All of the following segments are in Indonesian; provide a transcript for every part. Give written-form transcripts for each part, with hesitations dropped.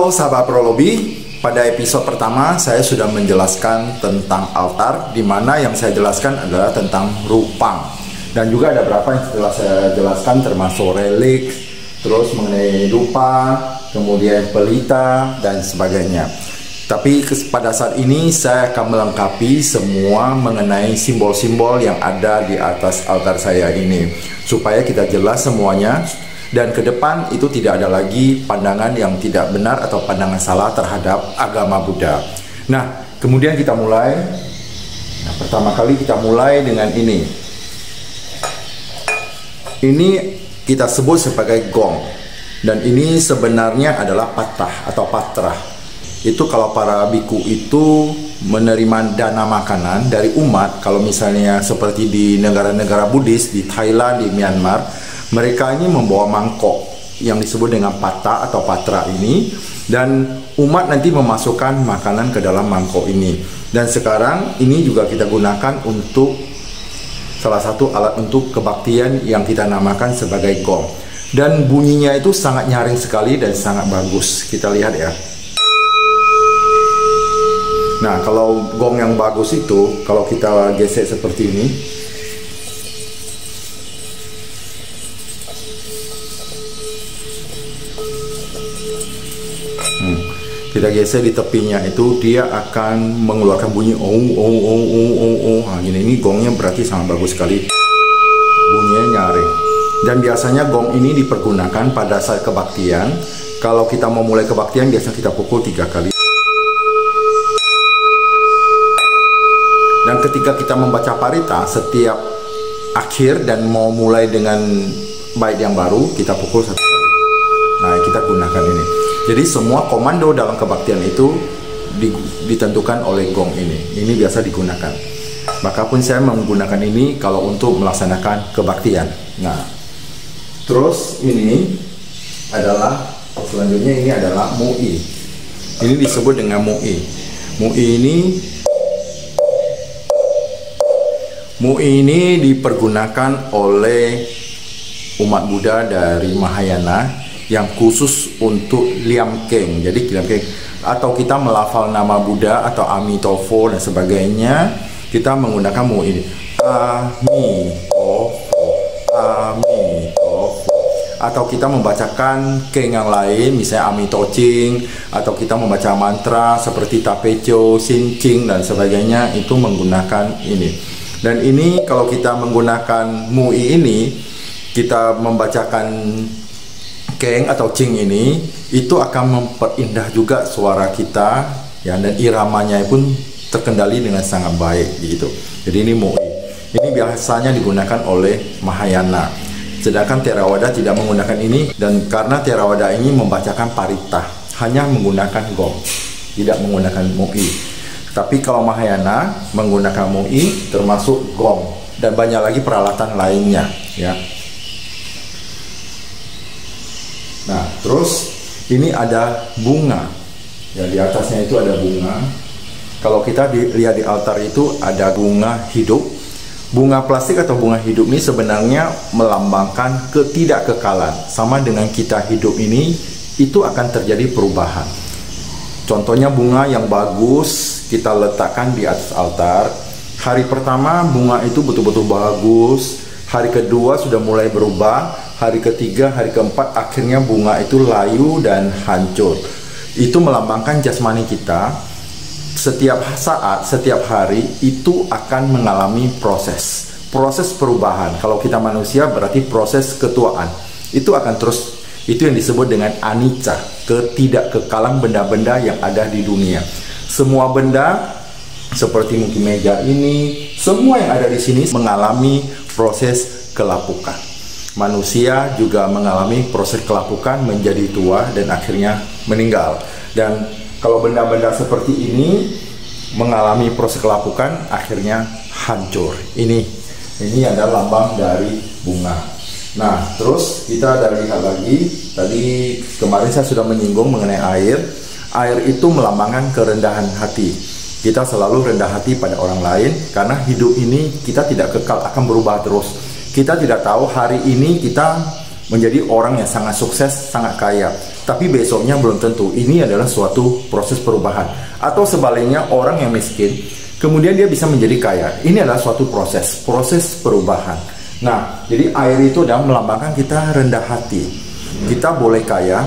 Halo sahabat Prolobi, pada episode pertama saya sudah menjelaskan tentang altar, di mana yang saya jelaskan adalah tentang rupang. Dan juga ada beberapa yang setelah saya jelaskan termasuk relik, terus mengenai dupa, kemudian pelita, dan sebagainya. Tapi pada saat ini saya akan melengkapi semua mengenai simbol-simbol yang ada di atas altar saya ini, supaya kita jelas semuanya. Dan ke depan itu tidak ada lagi pandangan yang tidak benar atau pandangan salah terhadap agama Buddha. Nah, kemudian kita mulai. Nah, pertama kali kita mulai dengan ini. Ini kita sebut sebagai gong. Dan ini sebenarnya adalah patah atau patrah. Itu kalau para biku itu menerima dana makanan dari umat, kalau misalnya seperti di negara-negara Buddhis, di Thailand, di Myanmar, mereka ini membawa mangkok yang disebut dengan pata atau patra ini, dan umat nanti memasukkan makanan ke dalam mangkok ini. Dan sekarang ini juga kita gunakan untuk salah satu alat untuk kebaktian yang kita namakan sebagai gong. Dan bunyinya itu sangat nyaring sekali dan sangat bagus. Kita lihat ya. Nah, kalau gong yang bagus itu, kalau kita gesek seperti ini, kita geser di tepinya itu, dia akan mengeluarkan bunyi Nah, gini, ini gongnya berarti sangat bagus sekali, bunyinya nyaring. Dan biasanya gong ini dipergunakan pada saat kebaktian. Kalau kita mau mulai kebaktian, biasanya kita pukul 3 kali. Dan ketika kita membaca parita, setiap akhir dan mau mulai dengan bait yang baru, kita pukul 1 kali. Nah, kita gunakan ini. Jadi semua komando dalam kebaktian itu ditentukan oleh gong ini. Ini biasa digunakan. Maka pun saya menggunakan ini kalau untuk melaksanakan kebaktian. Nah, terus ini adalah, selanjutnya ini adalah mu'i. Ini disebut dengan mu'i. Mu'i ini dipergunakan oleh umat Buddha dari Mahayana yang khusus untuk liam keng. Jadi liam keng, atau kita melafal nama Buddha atau Amitofo dan sebagainya, kita menggunakan mu ini. Amitofo. Atau kita membacakan keng yang lain, misalnya Amitocing, atau kita membaca mantra seperti Tapecho, Sincing dan sebagainya, itu menggunakan ini. Dan ini kalau kita menggunakan mu'i ini, kita membacakan keng atau cing ini, itu akan memperindah juga suara kita ya, dan iramanya pun terkendali dengan sangat baik gitu. Jadi ini mu'i. Ini biasanya digunakan oleh Mahayana. Sedangkan Theravada tidak menggunakan ini, dan karena Theravada ini membacakan parita, hanya menggunakan gong, tidak menggunakan mu'i. Tapi kalau Mahayana menggunakan mu'i termasuk gong dan banyak lagi peralatan lainnya ya. Nah, terus ini ada bunga. Ya, di atasnya itu ada bunga. Kalau kita lihat di altar itu ada bunga hidup. Bunga plastik atau bunga hidup ini sebenarnya melambangkan ketidakkekalan. Sama dengan kita hidup ini, itu akan terjadi perubahan. Contohnya bunga yang bagus kita letakkan di atas altar. Hari pertama bunga itu betul-betul bagus. Hari kedua sudah mulai berubah, hari ketiga, hari keempat akhirnya bunga itu layu dan hancur. Itu melambangkan jasmani kita. Setiap saat, setiap hari itu akan mengalami proses perubahan. Kalau kita manusia berarti proses ketuaan. Itu akan terus, itu yang disebut dengan anicca, ketidakkekalan benda-benda yang ada di dunia. Semua benda seperti mungkin meja ini, semua yang ada di sini mengalami proses kelapukan. Manusia juga mengalami proses kelapukan, menjadi tua dan akhirnya meninggal. Dan kalau benda-benda seperti ini mengalami proses kelapukan, akhirnya hancur. Ini adalah lambang dari bunga. Nah, terus kita ada lihat lagi. Tadi kemarin saya sudah menyinggung mengenai air. Air itu melambangkan kerendahan hati. Kita selalu rendah hati pada orang lain, karena hidup ini kita tidak kekal, akan berubah terus. Kita tidak tahu hari ini kita menjadi orang yang sangat sukses, sangat kaya. Tapi besoknya belum tentu. Ini adalah suatu proses perubahan. Atau sebaliknya, orang yang miskin, kemudian dia bisa menjadi kaya. Ini adalah suatu proses perubahan. Nah, jadi air itu adalah melambangkan kita rendah hati. Kita boleh kaya,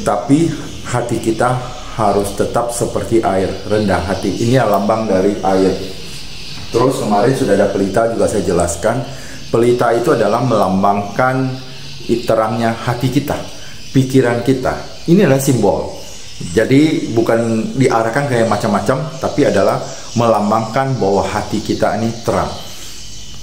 tapi hati kita harus tetap seperti air, rendah hati. Ini adalah lambang dari air. Terus kemarin sudah ada pelita juga saya jelaskan. Pelita itu adalah melambangkan terangnya hati kita, pikiran kita. Ini adalah simbol. Jadi bukan diarahkan kayak macam-macam, tapi adalah melambangkan bahwa hati kita ini terang,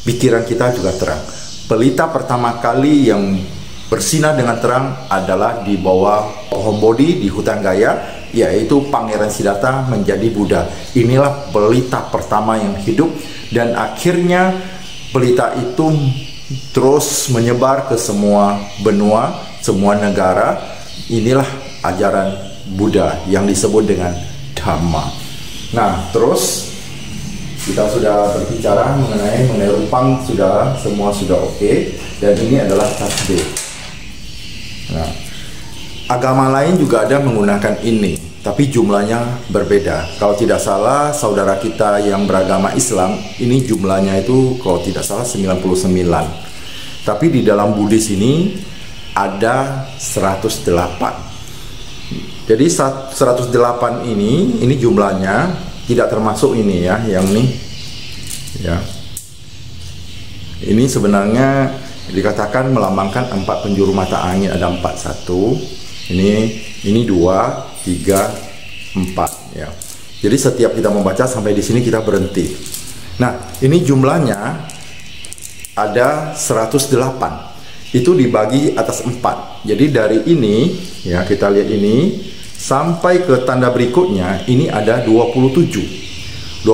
pikiran kita juga terang. Pelita pertama kali yang bersinar dengan terang adalah di bawah pohon Bodhi di hutan Gaya, yaitu Pangeran Siddhartha menjadi Buddha. Inilah pelita pertama yang hidup, dan akhirnya pelita itu terus menyebar ke semua benua, semua negara. Inilah ajaran Buddha yang disebut dengan Dhamma. Nah, terus kita sudah berbicara mengenai Rupang, semua sudah oke, dan ini adalah tasbih. Nah, agama lain juga ada menggunakan ini, tapi jumlahnya berbeda. Kalau tidak salah, saudara kita yang beragama Islam, ini jumlahnya itu kalau tidak salah 99. Tapi di dalam Buddhis ini ada 108. Jadi 108 ini jumlahnya tidak termasuk ini ya, yang ini ya. Ini sebenarnya dikatakan melambangkan 4 penjuru mata angin, ada 4, 1. Ini 2, 3, 4 ya. Jadi setiap kita membaca sampai di sini kita berhenti. Nah, ini jumlahnya ada 108. Itu dibagi atas 4. Jadi dari ini ya, kita lihat ini sampai ke tanda berikutnya ini ada 27.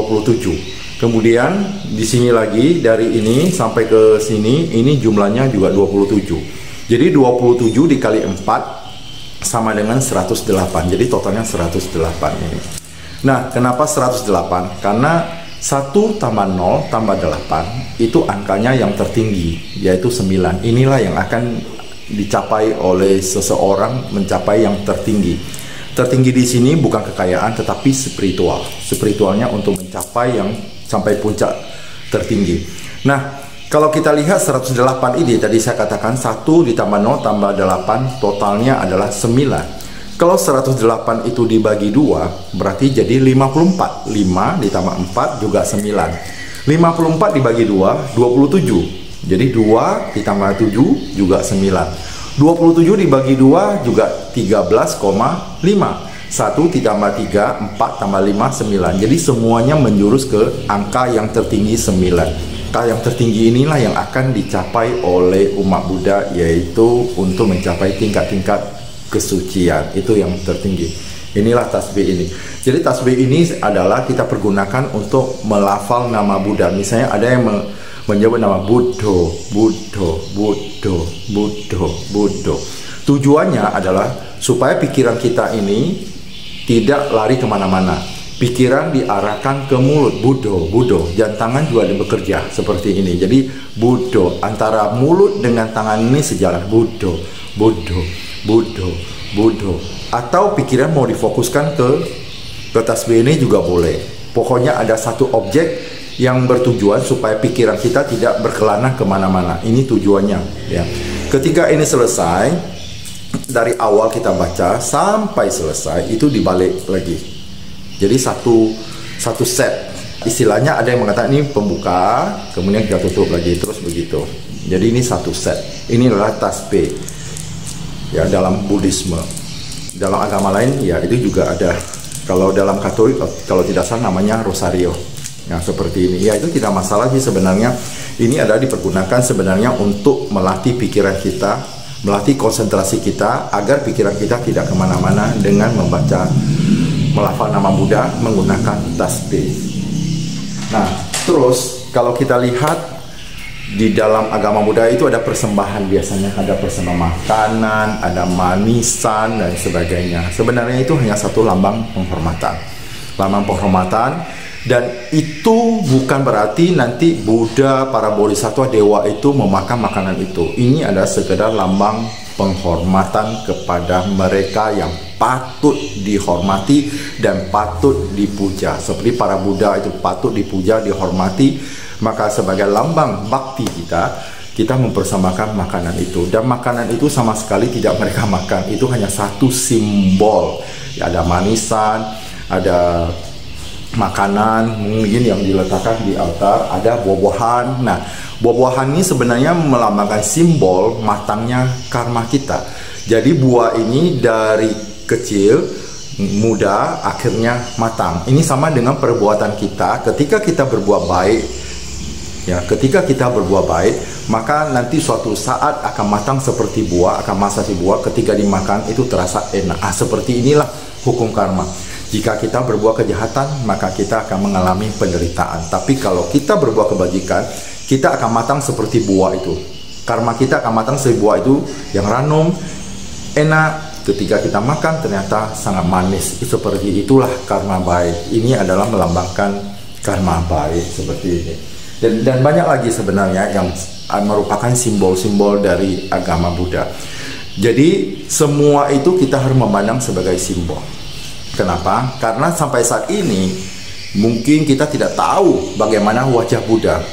Kemudian di sini lagi dari ini sampai ke sini ini jumlahnya juga 27. Jadi 27 dikali 4 sama dengan 108. Jadi totalnya 108 ini. Nah, kenapa 108? Karena 1 tambah 0 tambah 8 itu angkanya yang tertinggi, yaitu 9. Inilah yang akan dicapai oleh seseorang, mencapai yang tertinggi. Tertinggi di sini bukan kekayaan tetapi spiritual. Spiritualnya untuk mencapai yang sampai puncak tertinggi. Nah, kalau kita lihat 108 ini tadi saya katakan 1 ditambah 0 tambah 8 totalnya adalah 9. Kalau 108 itu dibagi 2 berarti jadi 54. 5 ditambah 4 juga 9. 54 dibagi 2 27. Jadi 2 ditambah 7 juga 9. 27 dibagi 2 juga 13,5. 1 ditambah 3, 4 tambah 5, 9. Jadi semuanya menjurus ke angka yang tertinggi 9. Angka yang tertinggi inilah yang akan dicapai oleh umat Buddha, yaitu untuk mencapai tingkat-tingkat kesucian. Itu yang tertinggi. Inilah tasbih ini. Jadi tasbih ini adalah kita pergunakan untuk melafal nama Buddha. Misalnya ada yang menyebut nama Buddho, Buddho, Buddho, Buddho, Buddho. Tujuannya adalah supaya pikiran kita ini tidak lari kemana-mana. Pikiran diarahkan ke mulut, Buddho, Buddho. Dan tangan juga bekerja seperti ini. Jadi Buddho, antara mulut dengan tangan ini sejalan. Buddho, Buddho, Buddho, Buddho. Atau pikiran mau difokuskan ke tasbih ini juga boleh. Pokoknya ada satu objek yang bertujuan supaya pikiran kita tidak berkelana kemana-mana. Ini tujuannya ya. Ketika ini selesai, dari awal kita baca sampai selesai itu dibalik lagi. Jadi satu set. Istilahnya ada yang mengatakan ini pembuka, kemudian kita tutup lagi, terus begitu. Jadi ini satu set. Ini adalah tasbih ya dalam Buddhisme. Dalam agama lain ya itu juga ada. Kalau dalam Katolik kalau tidak salah namanya rosario. Nah, seperti ini. Ya, itu tidak masalah sih sebenarnya. Ini adalah dipergunakan sebenarnya untuk melatih pikiran kita, melatih konsentrasi kita agar pikiran kita tidak kemana-mana dengan membaca, melafal nama Buddha menggunakan tasbih. Nah, terus kalau kita lihat di dalam agama Buddha itu ada persembahan, biasanya ada persembahan makanan, ada manisan dan sebagainya. Sebenarnya itu hanya satu lambang penghormatan. Lambang penghormatan Dan itu bukan berarti nanti Buddha, para bodhisattva, dewa itu memakan makanan itu. Ini adalah sekedar lambang penghormatan kepada mereka yang patut dihormati dan patut dipuja. Seperti para Buddha itu patut dipuja, dihormati. Maka sebagai lambang bakti kita mempersembahkan makanan itu. Dan makanan itu sama sekali tidak mereka makan. Itu hanya satu simbol. Ya, ada manisan, ada makanan mungkin yang diletakkan di altar, ada buah-buahan. Nah, buah-buahan ini sebenarnya melambangkan simbol matangnya karma kita. Jadi buah ini dari kecil, muda, akhirnya matang. Ini sama dengan perbuatan kita. Ketika kita berbuat baik, ya, ketika kita berbuat baik, maka nanti suatu saat akan matang seperti buah, akan masak si buah. Ketika dimakan itu terasa enak. Seperti inilah hukum karma. Jika kita berbuat kejahatan, maka kita akan mengalami penderitaan. Tapi kalau kita berbuat kebajikan, kita akan matang seperti buah itu. Karma kita akan matang seperti buah itu yang ranum, enak. Ketika kita makan ternyata sangat manis. Seperti itulah karma baik. Ini adalah melambangkan karma baik seperti ini. Dan banyak lagi sebenarnya yang merupakan simbol-simbol dari agama Buddha. Jadi semua itu kita harus memandang sebagai simbol. Kenapa? Karena sampai saat ini mungkin kita tidak tahu bagaimana wajah Buddha.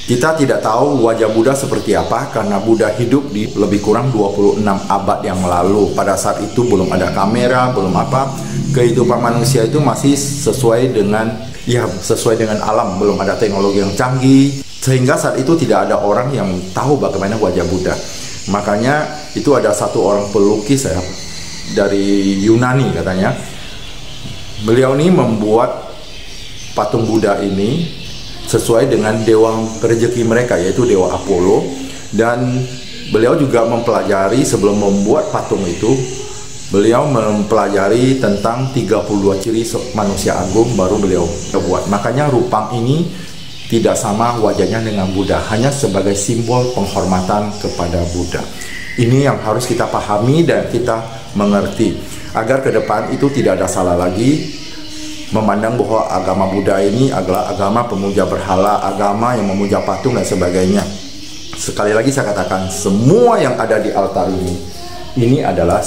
Kita tidak tahu wajah Buddha seperti apa karena Buddha hidup di lebih kurang 26 abad yang lalu. Pada saat itu belum ada kamera, belum apa. Kehidupan manusia itu masih sesuai dengan alam, belum ada teknologi yang canggih. Sehingga saat itu tidak ada orang yang tahu bagaimana wajah Buddha. Makanya itu ada satu orang pelukis dari Yunani katanya. Beliau ini membuat patung Buddha ini sesuai dengan dewa rezeki mereka, yaitu dewa Apollo. Dan beliau juga mempelajari sebelum membuat patung itu, beliau mempelajari tentang 32 ciri manusia agung baru beliau buat. Makanya Rupang ini tidak sama wajahnya dengan Buddha, hanya sebagai simbol penghormatan kepada Buddha. Ini yang harus kita pahami dan kita mengerti, agar ke depan itu tidak ada salah lagi memandang bahwa agama Buddha ini adalah agama pemuja berhala, agama yang memuja patung dan sebagainya. Sekali lagi saya katakan, semua yang ada di altar ini adalah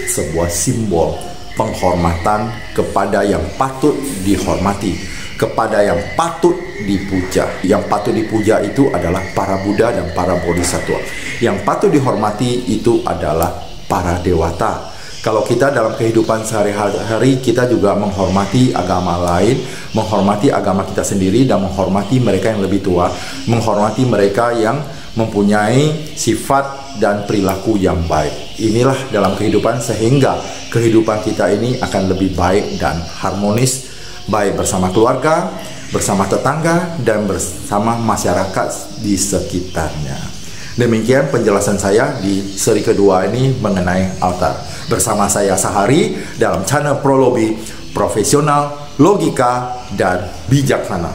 sebuah simbol penghormatan kepada yang patut dihormati, kepada yang patut dipuja. Yang patut dipuja itu adalah para Buddha dan para bodhisattva. Yang patut dihormati itu adalah para dewata. Kalau kita dalam kehidupan sehari-hari, kita juga menghormati agama lain, menghormati agama kita sendiri, dan menghormati mereka yang lebih tua, menghormati mereka yang mempunyai sifat dan perilaku yang baik. Inilah dalam kehidupan, sehingga kehidupan kita ini akan lebih baik dan harmonis, baik bersama keluarga, bersama tetangga, dan bersama masyarakat di sekitarnya. Demikian penjelasan saya di seri kedua ini mengenai altar. Bersama saya Sahari dalam channel Prolobi, profesional, logika, dan bijaksana.